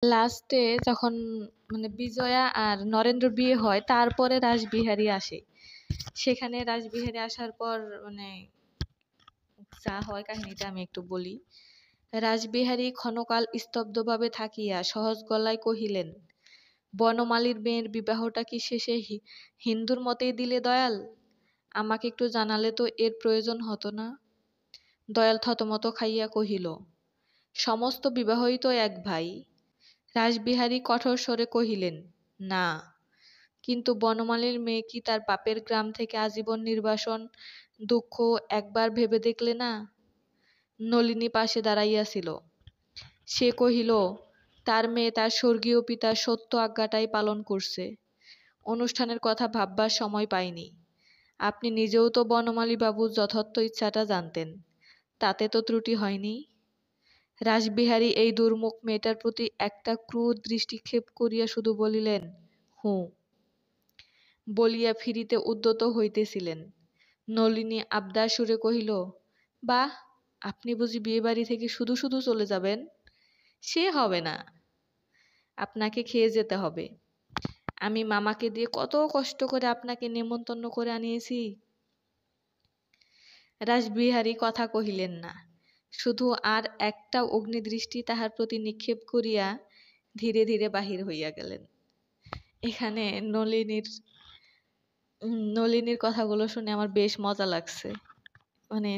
লাস্টে যখন মানে বিজয়া আর নরেন্দ্র বিয়ে হয় তারপরে রাসবিহারী আসে। সেখানে রাসবিহারী আসার পর মানে যা হয় কাহিনীটা আমি একটু বলি। রাসবিহারী ক্ষণকাল স্তব্ধভাবে থাকিয়া সহজ গলায় কহিলেন, বনমালীর মেয়ের বিবাহটা কি শেষে হিন্দুর মতেই দিলে দয়াল? আমাকে একটু জানালে তো এর প্রয়োজন হতো না। দয়াল থতমত খাইয়া কহিল, সমস্ত বিবাহই তো এক ভাই। রাসবিহারী কঠোর স্বরে কহিলেন, না, কিন্তু বনমালীর মেয়ে কি তার বাপের গ্রাম থেকে আজীবন নির্বাসন দুঃখ একবার ভেবে দেখলে না? নলিনী পাশে দাঁড়াইয়াছিল। সে কহিল, তার মেয়ে তার স্বর্গীয় পিতার সত্য আজ্ঞাটাই পালন করছে, অনুষ্ঠানের কথা ভাববার সময় পাইনি। আপনি নিজেও তো বনমালী বাবুর যথার্থ ইচ্ছাটা জানতেন, তাতে তো ত্রুটি হয়নি। রাসবিহারী এই দুর্মুখ মেয়েটার প্রতি একটা ক্রুর দৃষ্টিক্ষেপ করিয়া শুধু বলিলেন, হুঁ বলিয়া ফিরিতে উদ্যত হইতেছিলেন। নলিনী আবদার সুরে কহিল, বাহ, আপনি বুঝি বিয়ে বাড়ি থেকে শুধু শুধু চলে যাবেন? সে হবে না, আপনাকে খেয়ে যেতে হবে। আমি মামাকে দিয়ে কত কষ্ট করে আপনাকে নেমন্তন্ন করে আনিয়েছি। রাসবিহারী কথা কহিলেন না, শুধু আর একটা অগ্নিদৃষ্টি তাহার প্রতি নিক্ষেপ করিয়া ধীরে ধীরে বাহির হইয়া গেলেন। এখানে নলিনীর কথাগুলো শুনে আমার বেশ মজা লাগছে। মানে